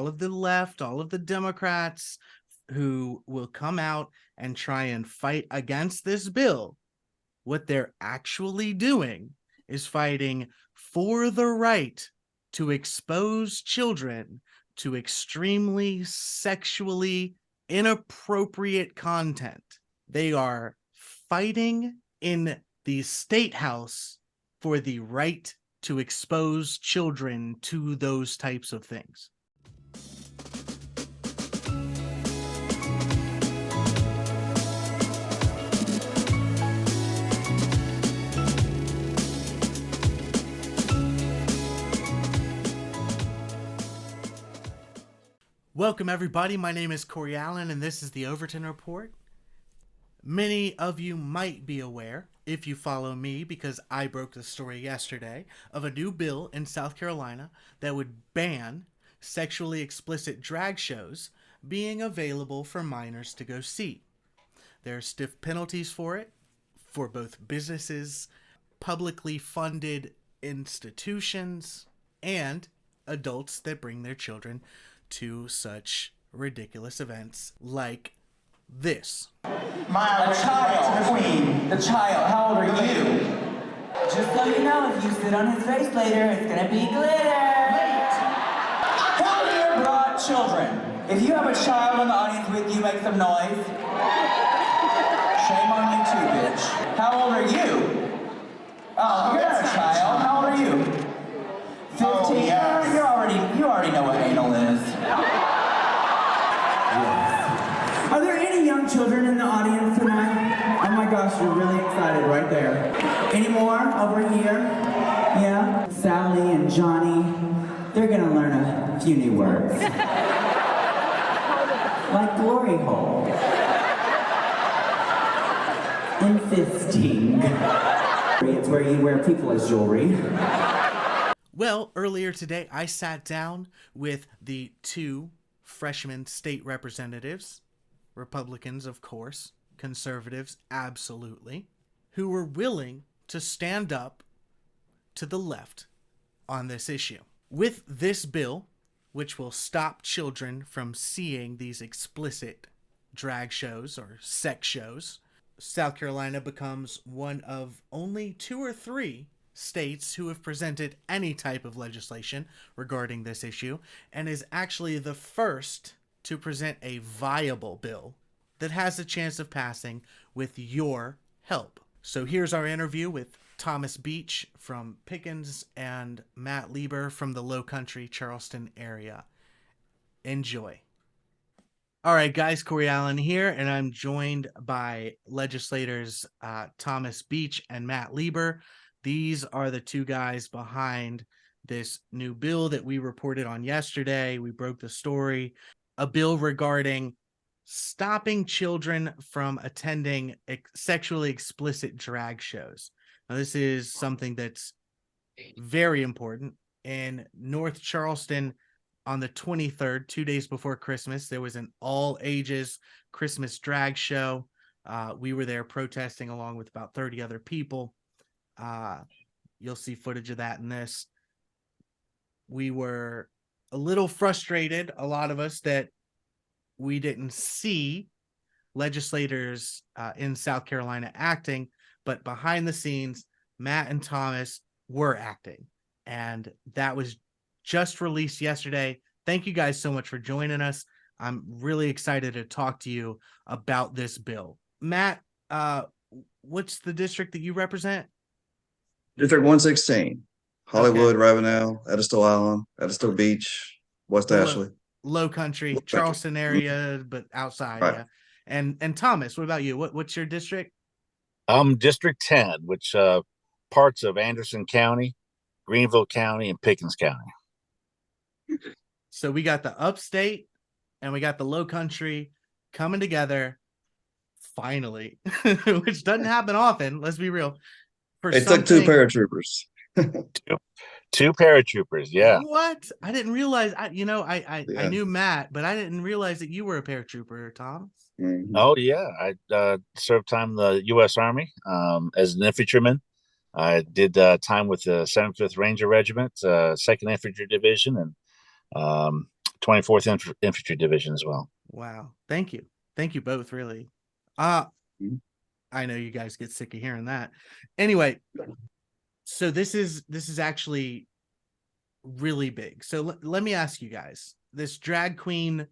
all of the left, all of the Democrats who will come out and try and fight against this bill, what they're actually doing is fighting for the right to expose children to extremely sexually inappropriate content. They are fighting in the state house for the right to expose children to those types of things. Welcome, everybody. My name is Corey Allen, and this is the Overton Report. Many of you might be aware, if you follow me, because I broke the story yesterday, of a new bill in South Carolina that would ban sexually explicit drag shows being available for minors to go see. There are stiff penalties for it, for both businesses, publicly funded institutions, and adults that bring their children to such ridiculous events like this. A child, queen. The child. How old are you? Just so you know, if you sit on his face later, it's gonna be glitter. Who here brought children? If you have a child in the audience with you, make some noise. Shame on you too, bitch. How old are you? Oh, you're not a child. How old are you? 15? Oh, yes. You already know what anal is. Are there any young children in the audience tonight? Oh my gosh, you're really excited right there. Any more over here? Yeah? Sally and Johnny, they're gonna learn a few new words. Like glory hole. And fisting. It's where you wear people as jewelry. Well, earlier today, I sat down with the two freshman state representatives, Republicans, of course, conservatives, absolutely, who were willing to stand up to the left on this issue. With this bill, which will stop children from seeing these explicit drag shows or sex shows, South Carolina becomes one of only 2 or 3 states who have presented any type of legislation regarding this issue, and is actually the first to present a viable bill that has a chance of passing with your help. So here's our interview with Thomas Beach from Pickens and Matt Leber from the Low Country Charleston area. Enjoy. All right, guys, Corey Allen here, and I'm joined by legislators Thomas Beach and Matt Leber. These are the two guys behind this new bill that we reported on yesterday. We broke the story. A bill regarding stopping children from attending sexually explicit drag shows. Now, this is something that's very important. In North Charleston, on the 23rd, 2 days before Christmas, there was an all-ages Christmas drag show. We were there protesting along with about 30 other people. You'll see footage of that in this. We were a little frustrated, a lot of us, that we didn't see legislators in South Carolina acting, but behind the scenes, Matt and Thomas were acting, and that was just released yesterday. Thank you guys so much for joining us. I'm really excited to talk to you about this bill. Matt, what's the district that you represent? District 116, Hollywood, okay. Ravenel, Edisto Island, Edisto Beach, West Ashley. Low country, Charleston area, but outside. Right. Yeah. And Thomas, what about you? What's your district? District 10, which parts of Anderson County, Greenville County, and Pickens County. So we got the upstate and we got the low country coming together finally, which doesn't happen often. Let's be real. It took 2 paratroopers. Two paratroopers, yeah. What? I didn't realize. I knew Matt, but I didn't realize that you were a paratrooper, Tom. Mm-hmm. Oh yeah, I served time in the U.S. Army as an infantryman. I did time with the 75th Ranger Regiment, 2nd Infantry Division, and 24th Infantry Division as well. Wow. Thank you both, really. I know you guys get sick of hearing that. Anyway, so this is actually really big. So let me ask you guys, this drag queen,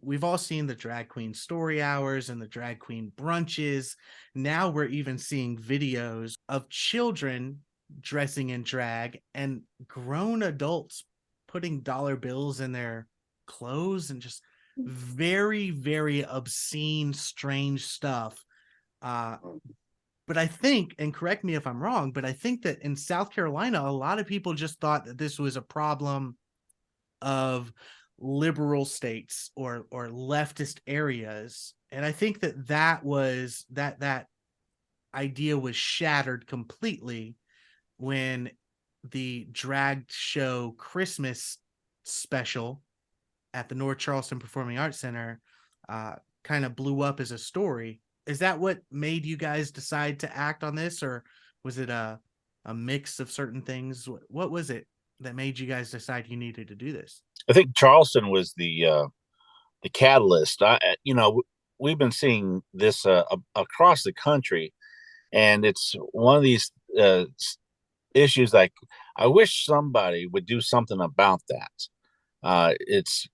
we've all seen the drag queen story hours and the drag queen brunches. Now we're even seeing videos of children dressing in drag and grown adults putting dollar bills in their clothes and just very, very obscene, strange stuff. But I think, and correct me if I'm wrong, but I think that in South Carolina, a lot of people just thought that this was a problem of liberal states or leftist areas. And I think that idea was shattered completely when the drag show Christmas special at the North Charleston Performing Arts Center kind of blew up as a story. Is that what made you guys decide to act on this, or was it a mix of certain things? What was it that made you guys decide you needed to do this? I think Charleston was the catalyst. We've been seeing this across the country, and it's one of these issues. Like, I wish somebody would do something about that. It's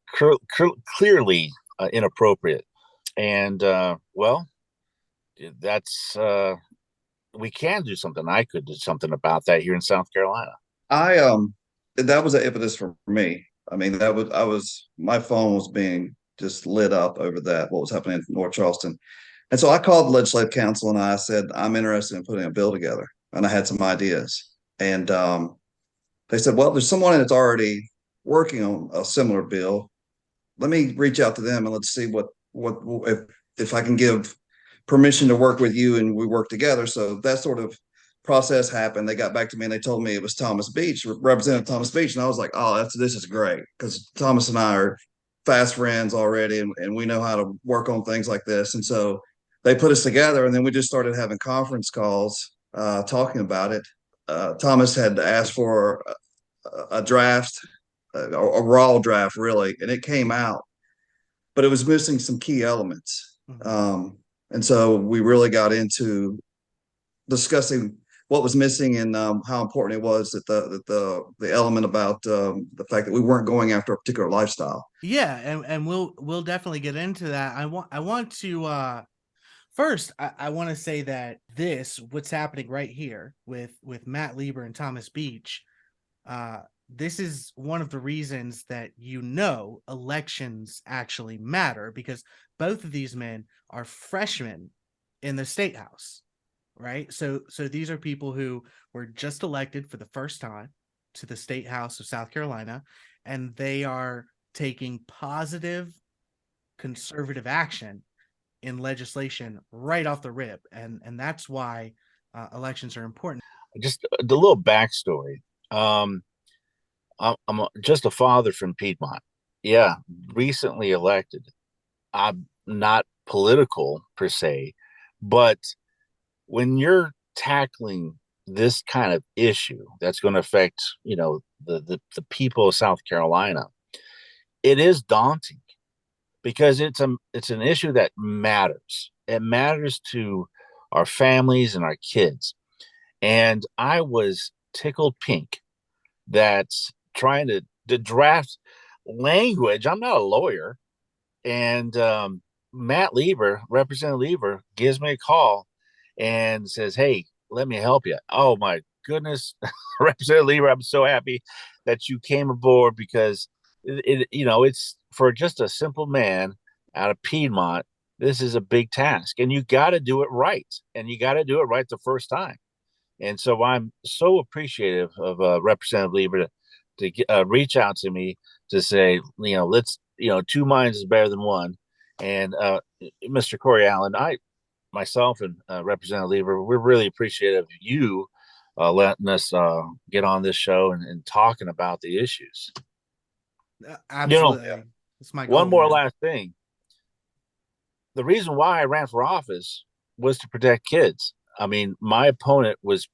clearly inappropriate, and that's we can do something. I could do something about that here in South Carolina. That was an impetus for me. I mean, my phone was being just lit up over that, what was happening in North Charleston. And so I called the legislative council and I said, I'm interested in putting a bill together. And I had some ideas. And they said, well, there's someone that's already working on a similar bill. Let me reach out to them and let's see what if I can give permission to work with you, and we work together. So that sort of process happened. They got back to me and they told me it was Thomas Beach, Representative Thomas Beach. And I was like, oh, this is great, because Thomas and I are fast friends already, and we know how to work on things like this. And so they put us together, and then we just started having conference calls talking about it. Thomas had asked for a draft, a raw draft, really, and it came out, but it was missing some key elements. Mm-hmm. And so we really got into discussing what was missing and how important it was that the element about the fact that we weren't going after a particular lifestyle. Yeah, and we'll definitely get into that. I want to first I want to say that what's happening right here with Matt Leber and Thomas Beach, this is one of the reasons that elections actually matter, because both of these men are freshmen in the state house, right? So these are people who were just elected for the first time to the state house of South Carolina, and they are taking positive conservative action in legislation right off the rip, and that's why elections are important. Just the little backstory. I'm just a father from Piedmont. Yeah, recently elected. I'm not political per se, but when you're tackling this kind of issue that's going to affect, the people of South Carolina, it is daunting, because it's an issue that matters. It matters to our families and our kids. And I was tickled pink that's trying to draft language. I'm not a lawyer. And Matt Leber, Representative Leber, gives me a call and says, hey, let me help you. Oh, my goodness. Representative Leber, I'm so happy that you came aboard, because it's for just a simple man out of Piedmont. This is a big task, and you got to do it right. And you got to do it right the first time. And so I'm so appreciative of Representative Leber to reach out to me to say, let's, two minds is better than one. And Mr. Corey Allen, myself and Representative Leber, we're really appreciative of you letting us get on this show and talking about the issues. Absolutely. It's my goal, one more last thing. The reason why I ran for office was to protect kids. I mean, my opponent was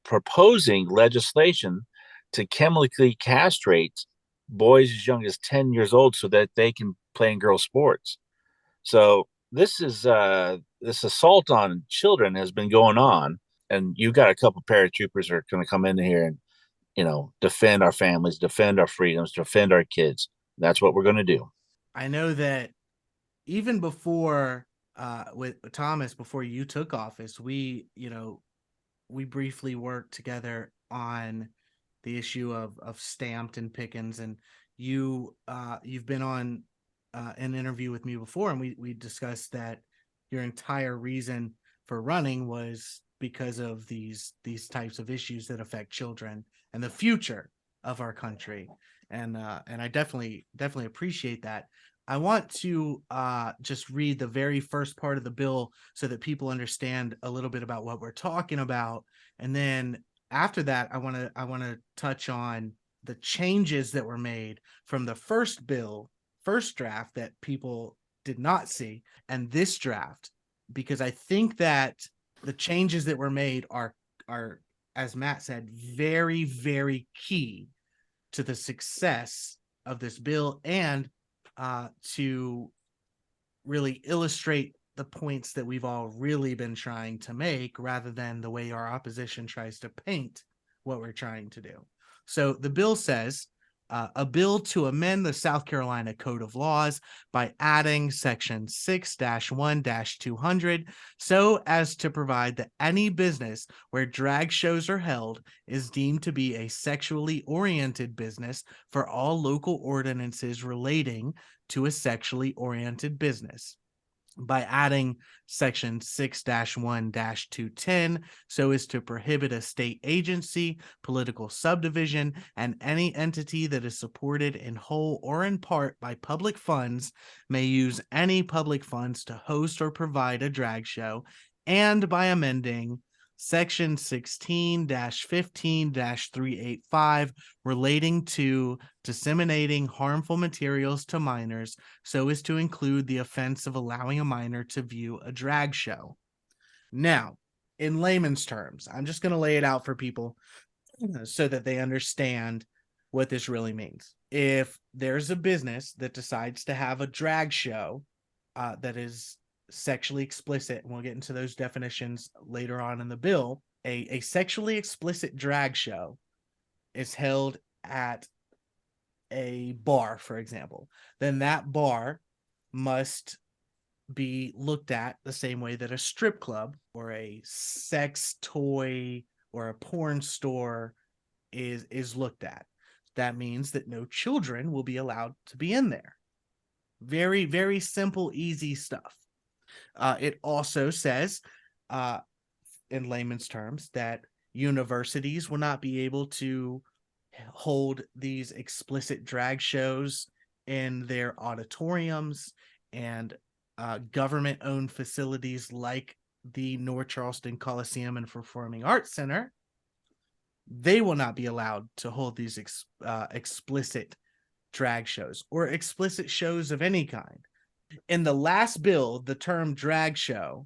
proposing legislation to chemically castrate boys as young as 10 years old so that they can play in girls' sports. So this assault on children has been going on, and you got a couple paratroopers that are going to come in here and defend our families, defend our freedoms, defend our kids. That's what we're going to do. I know that even before with Thomas, before you took office, we briefly worked together on the issue of Stamped and Pickens, and you've been on an interview with me before, and we discussed that your entire reason for running was because of these types of issues that affect children and the future of our country, and I definitely appreciate that. I want to just read the very first part of the bill so that people understand a little bit about what we're talking about, and then after that, I want to touch on the changes that were made from the first draft that people did not see, and this draft, because I think that the changes that were made are, as Matt said, very, very key to the success of this bill, and to really illustrate the points that we've all really been trying to make, rather than the way our opposition tries to paint what we're trying to do. So the bill says, a bill to amend the South Carolina Code of Laws by adding section 6-1-200 so as to provide that any business where drag shows are held is deemed to be a sexually oriented business for all local ordinances relating to a sexually oriented business, by adding section 6-1-210 so as to prohibit a state agency, political subdivision, and any entity that is supported in whole or in part by public funds may use any public funds to host or provide a drag show, and by amending section 16-15-385 relating to disseminating harmful materials to minors so as to include the offense of allowing a minor to view a drag show. Now, in layman's terms, I'm just going to lay it out for people so that they understand what this really means. If there's a business that decides to have a drag show that is sexually explicit, and we'll get into those definitions later on in the bill, a sexually explicit drag show is held at a bar, for example, then that bar must be looked at the same way that a strip club or a sex toy or a porn store is looked at. That means that no children will be allowed to be in there. Very, very simple, easy stuff. It also says, in layman's terms, that universities will not be able to hold these explicit drag shows in their auditoriums, and government-owned facilities like the North Charleston Coliseum and Performing Arts Center, they will not be allowed to hold these explicit drag shows or explicit shows of any kind. In the last bill, the term drag show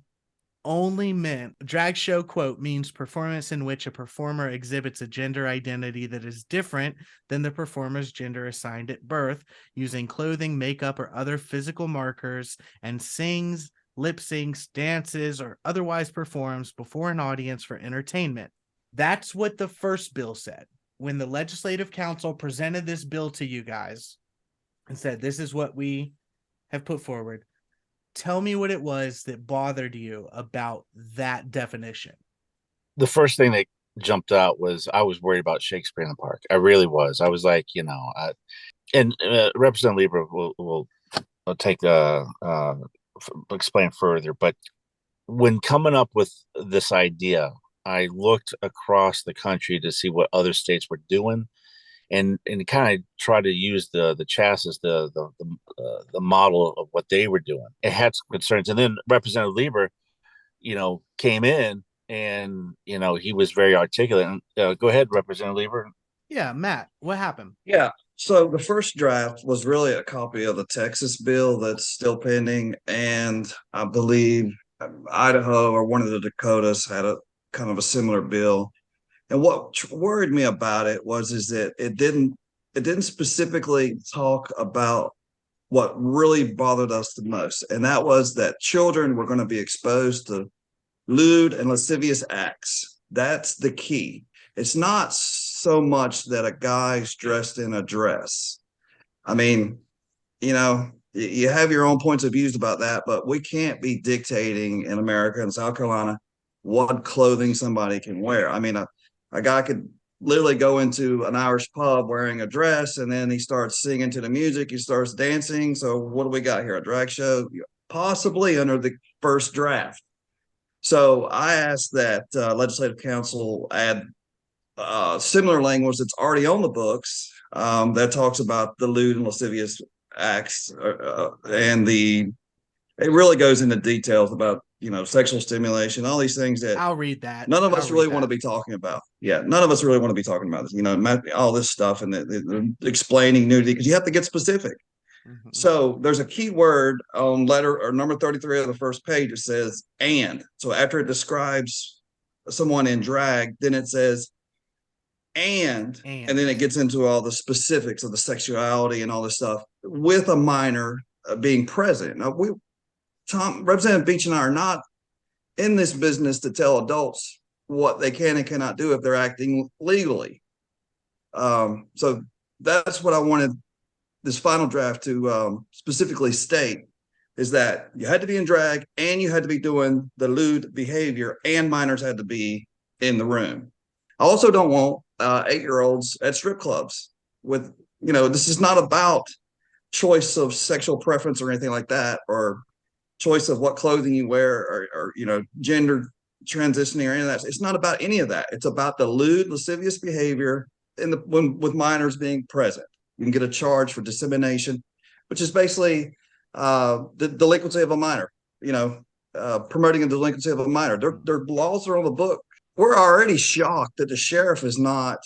only meant, drag show, quote, means performance in which a performer exhibits a gender identity that is different than the performer's gender assigned at birth, using clothing, makeup, or other physical markers, and sings, lip syncs, dances, or otherwise performs before an audience for entertainment. That's what the first bill said. When the Legislative Council presented this bill to you guys and said, this is what we have put forward, tell me what it was that bothered you about that definition. The first thing that jumped out was I was worried about Shakespeare in the Park. I really was. I was like, and Representative Leber will take explain further. But when coming up with this idea, I looked across the country to see what other states were doing, and kind of try to use the chassis, the model of what they were doing. It had some concerns, and then Representative Leber, came in, and he was very articulate. And go ahead, Representative Leber. Yeah, Matt, what happened? Yeah. So the first draft was really a copy of the Texas bill that's still pending, and I believe Idaho or one of the Dakotas had a kind of a similar bill. And what worried me about it is that it didn't it didn't specifically talk about what really bothered us the most, and that was that children were going to be exposed to lewd and lascivious acts. That's the key. It's not so much that a guy's dressed in a dress. I mean, you have your own points of views about that, but we can't be dictating in America and South Carolina what clothing somebody can wear. I mean, a guy could literally go into an Irish pub wearing a dress, and then he starts singing to the music, he starts dancing. So what do we got here? A drag show? Possibly under the first draft. So I asked that legislative council add similar language that's already on the books that talks about the lewd and lascivious acts, and it really goes into details about sexual stimulation, all these things that I'll read that. None of us really want to be talking about. Yeah, none of us really want to be talking about this. All this stuff and the explaining nudity, because you have to get specific. Mm-hmm. So there's a key word on letter or number 33 of the first page. It says "and." So after it describes someone in drag, then it says and then it gets into all the specifics of the sexuality and all this stuff with a minor being present. Now, Representative Beach and I are not in this business to tell adults what they can and cannot do if they're acting legally. So that's what I wanted this final draft to specifically state, is that you had to be in drag and you had to be doing the lewd behavior, and minors had to be in the room. I also don't want 8-year-olds at strip clubs with, this is not about choice of sexual preference or anything like that, or choice of what clothing you wear, or gender transitioning or any of that. It's not about any of that. It's about the lewd, lascivious behavior with minors being present. You can get a charge for dissemination, which is basically the delinquency of a minor, promoting a delinquency of a minor. Their laws are on the book. We're already shocked that the sheriff is not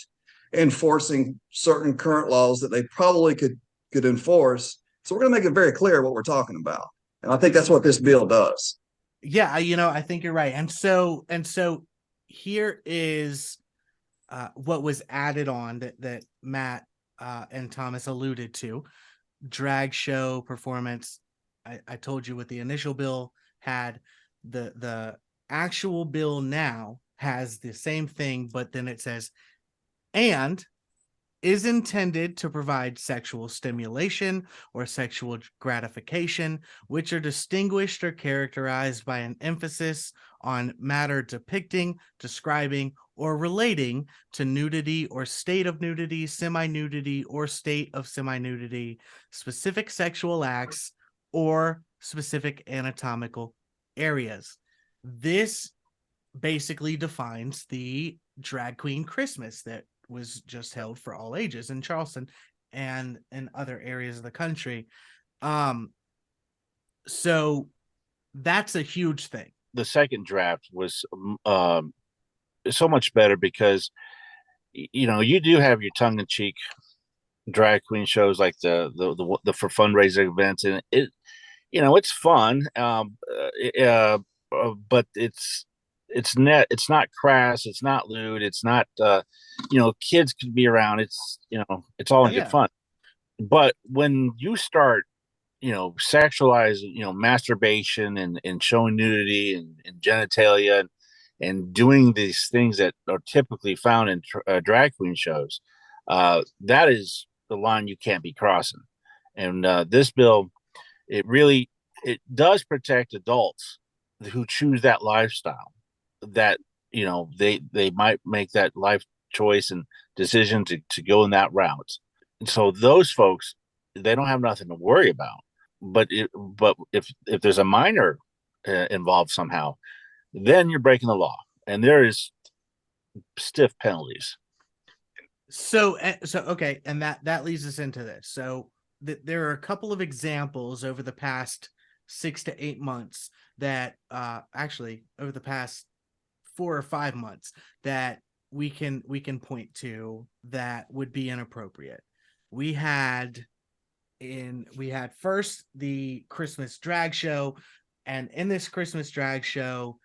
enforcing certain current laws that they probably could enforce. So we're going to make it very clear what we're talking about. And I think that's what this bill does. Yeah, I think you're right. And so here is what was added on that Matt and Thomas alluded to. Drag show performance. I told you what the initial bill had. The actual bill now has the same thing, but then it says, and is intended to provide sexual stimulation or sexual gratification, which are distinguished or characterized by an emphasis on matter depicting, describing, or relating to nudity or state of nudity, semi-nudity or state of semi-nudity, specific sexual acts, or specific anatomical areas. This basically defines the drag queen Christmas that was just held for all ages in Charleston and in other areas of the country. So that's a huge thing. The second draft was so much better because you do have your tongue-in-cheek drag queen shows like the for fundraising events, and it's fun, but it's not crass, it's not lewd, it's not kids could be around, it's all in good fun. But when you start sexualizing masturbation and showing nudity and genitalia and doing these things that are typically found in drag queen shows, that is the line you can't be crossing. And this bill, it does protect adults who choose that lifestyle, that they might make that life choice and decision to go in that route. And so those folks, they don't have nothing to worry about. But if there's a minor involved somehow, then you're breaking the law, and there is stiff penalties. So okay, and that leads us into this. So there are a couple of examples over the past 6 to 8 months that actually over the past 4 or 5 months that we can point to that would be inappropriate. We had first the Christmas drag show, and in this Christmas drag show,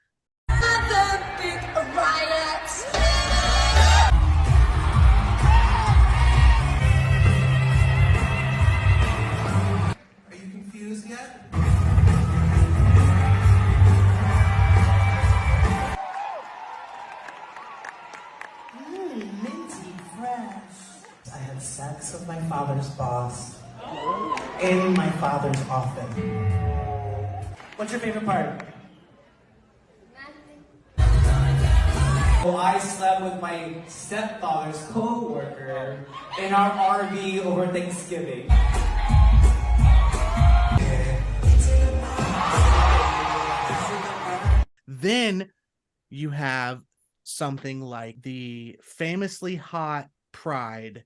Minty fresh. I had sex with my father's boss in my father's office. What's your favorite part? Well, I slept with my stepfather's co-worker in our RV over Thanksgiving. Then you have something like the famously hot Pride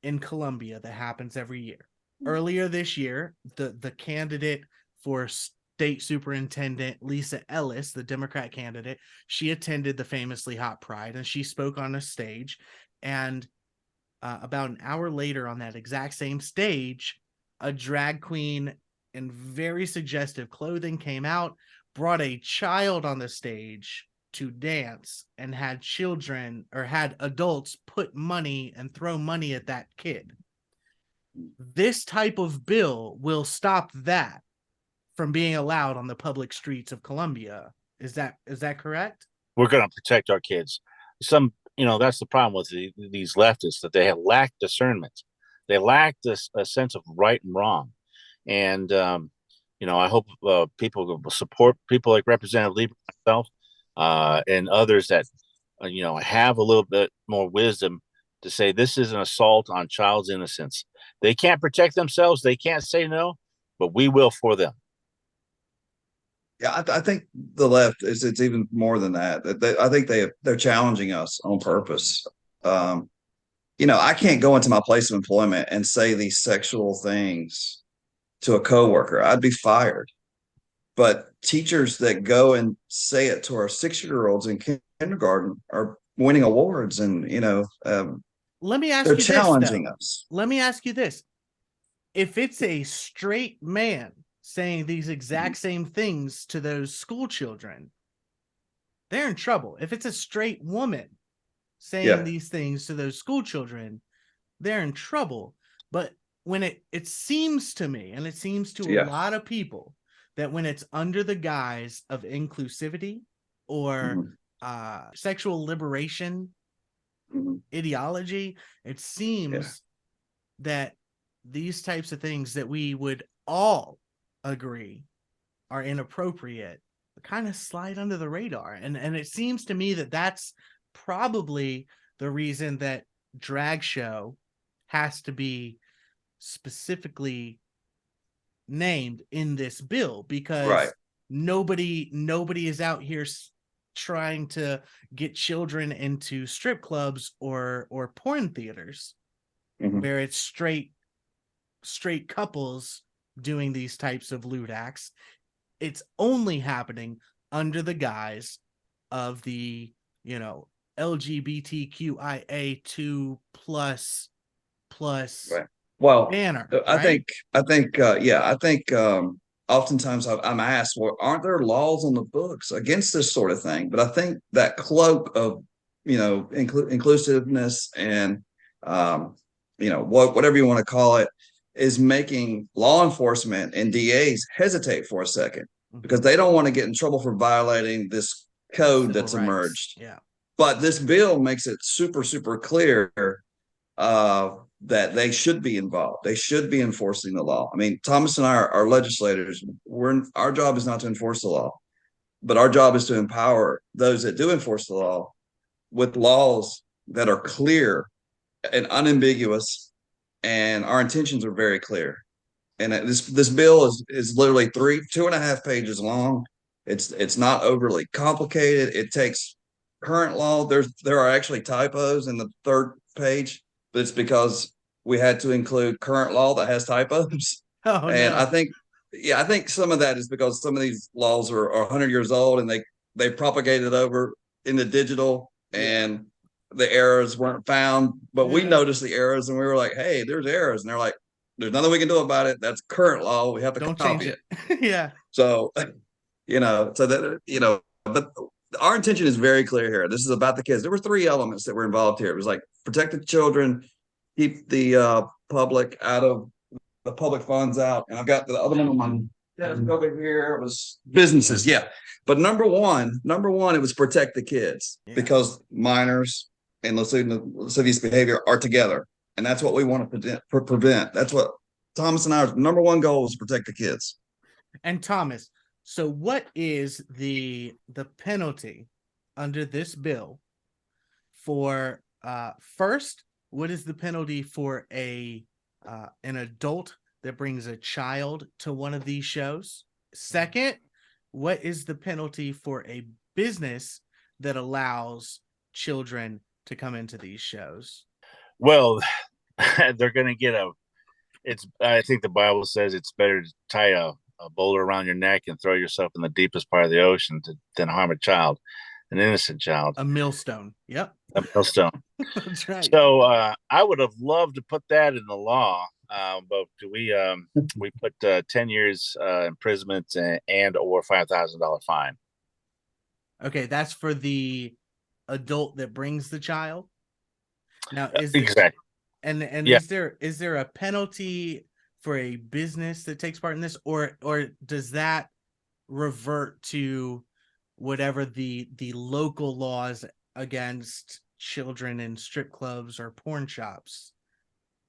in Colombia that happens every year. Earlier this year, the candidate for state superintendent, Lisa Ellis, the Democrat candidate, she attended the famously hot Pride and she spoke on a stage. And about an hour later on that exact same stage, a drag queen in very suggestive clothing came out, brought a child on the stage to dance, and had children or had adults put money and throw money at that kid. This type of bill will stop that from being allowed on the public streets of Colombia. Is that correct? We're going to protect our kids. That's the problem with these leftists, that they have lacked discernment. They lack a sense of right and wrong. And, I hope people will support people like Representative Leber, myself, and others that, have a little bit more wisdom to say this is an assault on child's innocence. They can't protect themselves. They can't say no, but we will for them. Yeah, I think the left it's even more than that. I think they're challenging us on purpose. I can't go into my place of employment and say these sexual things to a coworker. I'd be fired. But teachers that go and say it to our 6-year-olds in kindergarten are winning awards, and let me ask they're you challenging this, us. Let me ask you this: if it's a straight man saying these exact same things to those school children, they're in trouble. If it's a straight woman saying these things to those school children, they're in trouble. But when it seems to me, and it seems to a lot of people, that when it's under the guise of inclusivity or sexual liberation ideology, it seems that these types of things that we would all agree are inappropriate kind of slide under the radar. And it seems to me that that's probably the reason that drag show has to be specifically named in this bill, because nobody is out here trying to get children into strip clubs or porn theaters where it's straight couples doing these types of lewd acts. It's only happening under the guise of the LGBTQIA2 plus banner. I think oftentimes I'm asked, well, aren't there laws on the books against this sort of thing? But I think that cloak of inclusiveness and whatever you want to call it is making law enforcement and DAs hesitate for a second, because they don't want to get in trouble for violating this code that's emerged. But this bill makes it super, super clear that they should be involved. They should be enforcing the law. I mean, Thomas and I are legislators. Our job is not to enforce the law, but our job is to empower those that do enforce the law with laws that are clear and unambiguous, and our intentions are very clear. And this bill is literally 2.5 pages long. It's not overly complicated. It takes current law. There are actually typos in the third page, but it's because we had to include current law that has typos. I think some of that is because some of these laws are 100 years old, and they propagated over into digital, and the errors weren't found. But we noticed the errors, and we were like, hey, there's errors. And they're like, there's nothing we can do about it. That's current law. We have to copy it. So, but our intention is very clear here. This is about the kids. There were 3 elements that were involved here. It was like protect the children, keep the public out of the public funds out. And I've got the other one on over here, it was businesses. Yeah. But number one, it was protect the kids because minors and lascivious behavior are together. And that's what we want to prevent. That's what Thomas and our number one goal is, protect the kids. And Thomas, so what is the penalty under this bill for first, what is the penalty for an adult that brings a child to one of these shows? Second, what is the penalty for a business that allows children to come into these shows? Well, they're going to get I think the Bible says it's better to tie a boulder around your neck and throw yourself in the deepest part of the ocean than harm a child, an innocent child. A millstone. Yep. A millstone. That's right. So I would have loved to put that in the law, but we put 10 years imprisonment and or $5,000 fine. Okay, that's for the adult that brings the child. Now, exactly. And yeah. is there a penalty for a business that takes part in this, or does that revert to whatever the local laws against children in strip clubs or porn shops?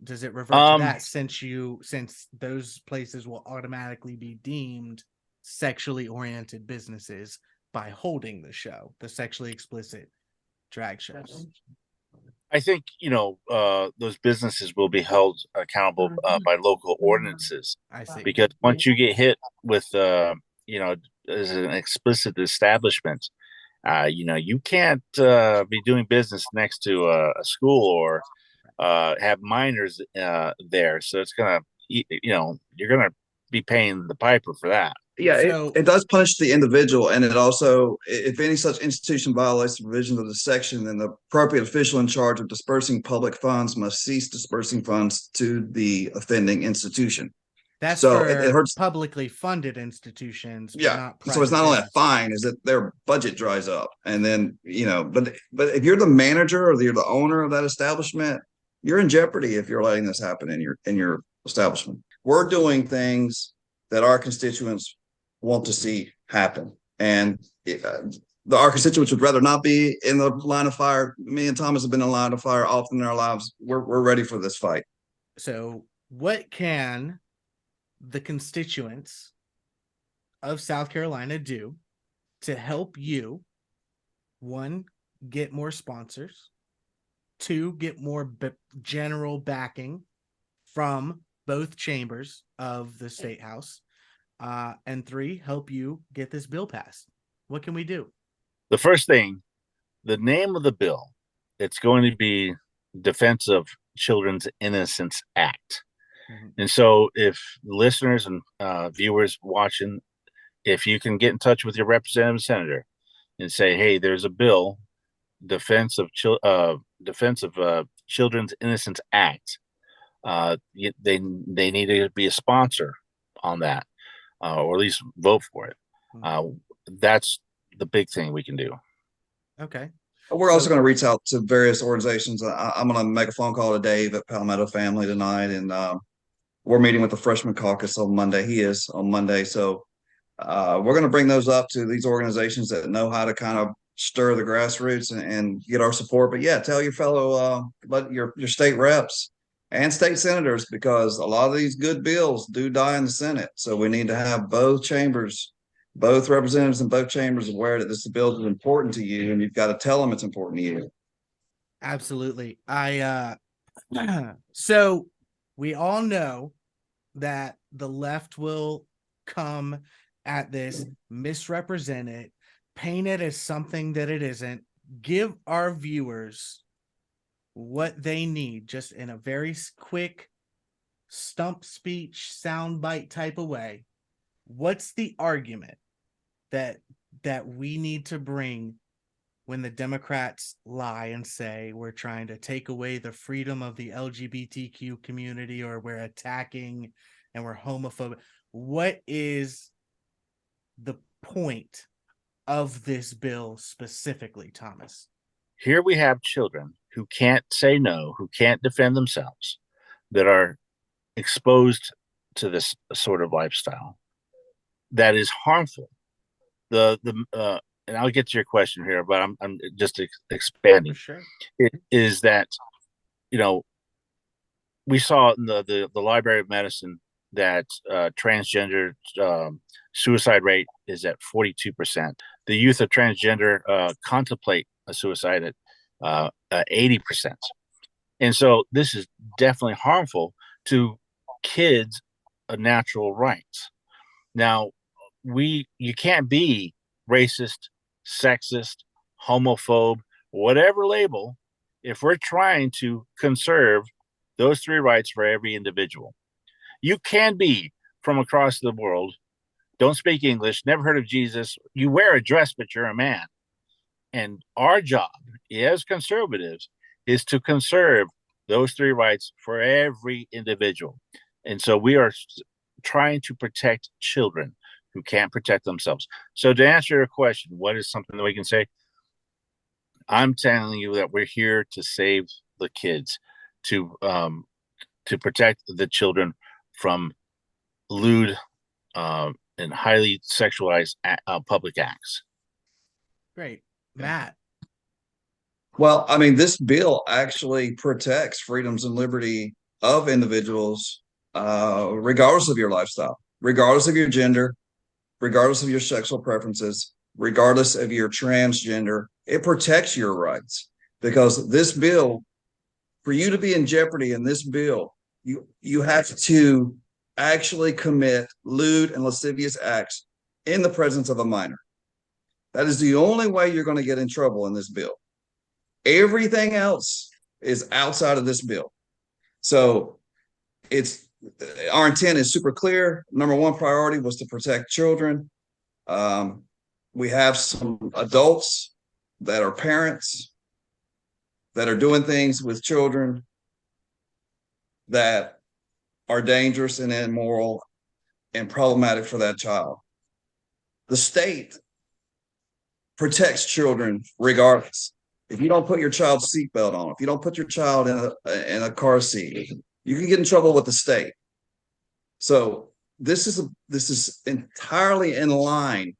Does it revert to that since those places will automatically be deemed sexually oriented businesses by holding the show, the sexually explicit drag shows? I think, those businesses will be held accountable by local ordinances. I see. Because once you get hit with, as an explicit establishment, you can't be doing business next to a school or have minors there. So it's going to, you're going to be paying the piper for that. Yeah, So, it does punish the individual, and it also, if any such institution violates the provisions of the section, then the appropriate official in charge of dispersing public funds must cease dispersing funds to the offending institution. That's so for it hurts publicly funded institutions. Yeah, so it's not only a fine, is that their budget dries up, and then but if you're the manager or you're the owner of that establishment, you're in jeopardy if you're letting this happen in your establishment. We're doing things that our constituents want to see happen, and our constituents would rather not be in the line of fire. Me and Thomas have been in the line of fire often in our lives. We're ready for this fight. So what can the constituents of South Carolina do to help you, one, get more sponsors, two, get more general backing from both chambers of the state house, and three, help you get this bill passed? What can we do? The first thing, the name of the bill, it's going to be Defense of Children's Innocence Act. Mm-hmm. And so if listeners and viewers watching, if you can get in touch with your representative and senator and say, hey, there's a bill, Defense of Children's Innocence Act, they need to be a sponsor on that, or at least vote for it. That's the big thing we can do. Okay. We're also going to reach out to various organizations. I'm going to make a phone call to Dave at Palmetto Family tonight, and we're meeting with the freshman caucus on Monday. He is on Monday. So we're going to bring those up to these organizations that know how to kind of stir the grassroots and get our support. But yeah, tell your fellow, your state reps and state senators, because a lot of these good bills do die in the Senate. So we need to have both chambers, both representatives in both chambers aware that this bill is important to you, and you've got to tell them it's important to you. Absolutely. So we all know that the left will come at this, misrepresent it, paint it as something that it isn't. Give our viewers what they need, just in a very quick stump speech, soundbite type of way. What's the argument that we need to bring when the Democrats lie and say we're trying to take away the freedom of the LGBTQ community, or we're attacking and we're homophobic? What is the point of this bill specifically, Thomas? Here we have children who can't say no, who can't defend themselves, that are exposed to this sort of lifestyle. that is harmful. And I'll get to your question here, but I'm just expanding. For sure. It is that, you know, we saw in the Library of Medicine that transgender suicide rate is at 42%. The youth of transgender contemplate a suicide at 80%. And so this is definitely harmful to kids' natural rights. Now, you can't be racist, sexist, homophobe, whatever label, if we're trying to conserve those three rights for every individual. You can be from across the world, don't speak English, never heard of Jesus, you wear a dress, but you're a man. And our job as conservatives is to conserve those three rights for every individual. And so we are trying to protect children who can't protect themselves. So to answer your question, what is something that we can say? I'm telling you that we're here to save the kids, to protect the children from lewd and highly sexualized public acts. Great. Matt. Well, I mean, this bill actually protects freedoms and liberty of individuals, regardless of your lifestyle, regardless of your gender, regardless of your sexual preferences, regardless of your transgender. It protects your rights, because this bill, for you to be in jeopardy in this bill, you have to actually commit lewd and lascivious acts in the presence of a minor. That is the only way you're going to get in trouble in this bill. Everything else is outside of this bill. So our intent is super clear. Number one priority was to protect children. We have some adults that are parents that are doing things with children that are dangerous and immoral and problematic for that child. The state protects children regardless. If you don't put your child's seatbelt on, if you don't put your child in a car seat, you can get in trouble with the state. So this is entirely in line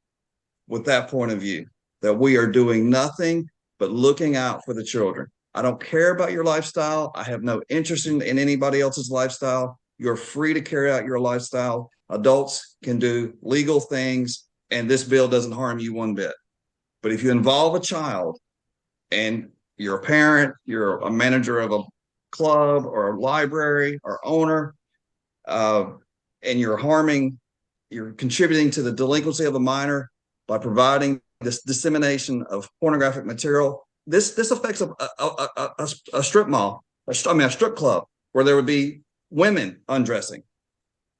with that point of view, that we are doing nothing but looking out for the children. I don't care about your lifestyle. I have no interest in anybody else's lifestyle. You're free to carry out your lifestyle. Adults can do legal things, and this bill doesn't harm you one bit. But if you involve a child, and you're a parent, you're a manager of a club or a library or owner, and you're contributing to the delinquency of a minor by providing this dissemination of pornographic material, this affects a strip mall, a strip club, where there would be women undressing.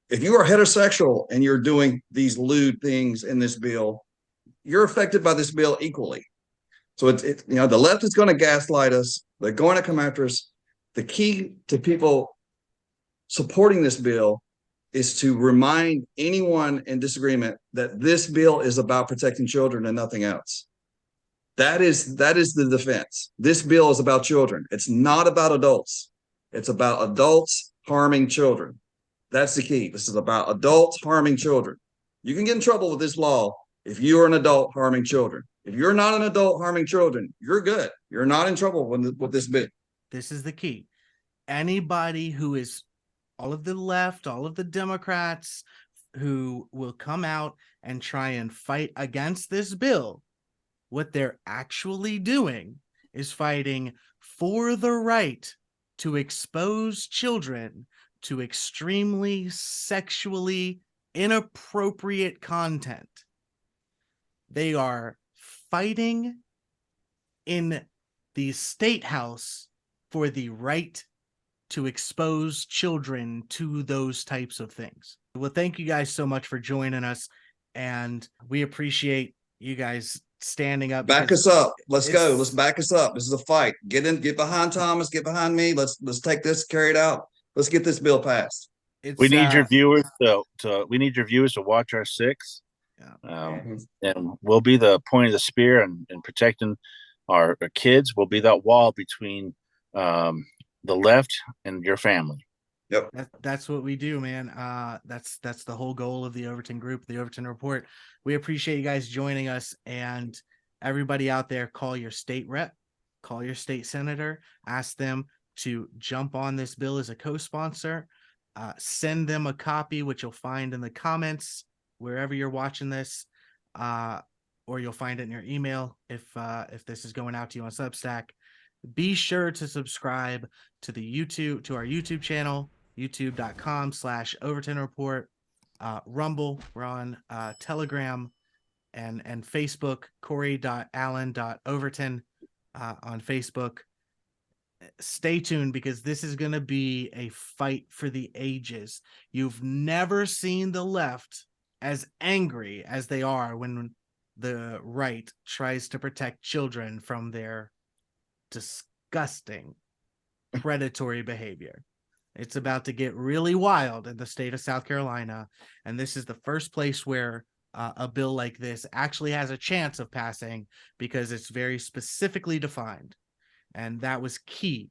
If you are heterosexual and you're doing these lewd things in this bill, you're affected by this bill equally. So the left is going to gaslight us. They're going to come after us. The key to people supporting this bill is to remind anyone in disagreement that this bill is about protecting children and nothing else. That is the defense. This bill is about children. It's not about adults. It's about adults harming children. That's the key. This is about adults harming children. You can get in trouble with this law if you're an adult harming children. If you're not an adult harming children, you're good. You're not in trouble with this bill. This is the key. Anybody who is all of the left, all of the Democrats who will come out and try and fight against this bill, what they're actually doing is fighting for the right to expose children to extremely sexually inappropriate content. They are fighting in the state house for the right to expose children to those types of things. Well, thank you guys so much for joining us, and we appreciate you guys standing up. Back us up. Let's go. Let's back us up. This is a fight. Get behind Thomas, get behind me. Let's take this, carry it out. Let's get this bill passed. We need your viewers to watch our six. Yeah. And we'll be the point of the spear and protecting our kids. We'll be that wall between the left and your family. Yep. That's what we do, man. That's the whole goal of the Overton Group, the Overton Report. We appreciate you guys joining us, and everybody out there, call your state rep, call your state senator, ask them to jump on this bill as a co-sponsor. Send them a copy, which you'll find in the comments wherever you're watching this, or you'll find it in your email if this is going out to you on Substack. Be sure to subscribe to our YouTube channel, youtube.com/Overton Report, Rumble. We're on Telegram and Facebook, Corey.Allen.Overton on Facebook. Stay tuned, because this is going to be a fight for the ages. You've never seen the left as angry as they are when the right tries to protect children from their disgusting predatory behavior. It's about to get really wild in the state of South Carolina, and this is the first place where a bill like this actually has a chance of passing, because it's very specifically defined, and that was key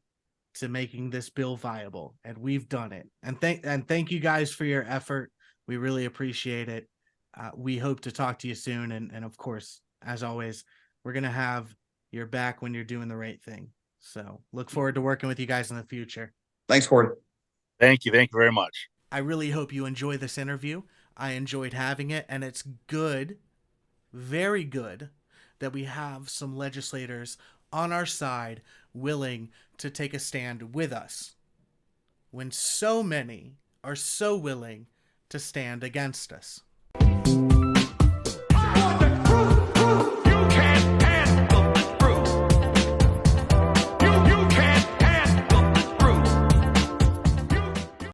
to making this bill viable, and we've done it. And thank you guys for your effort. We really appreciate it. We hope to talk to you soon, and of course, as always, we're gonna have your back when you're doing the right thing. So look forward to working with you guys in the future. Thanks, Corey. Thank you very much. I really hope you enjoy this interview. I enjoyed having it, and it's good, very good, that we have some legislators on our side willing to take a stand with us when so many are so willing to stand against us.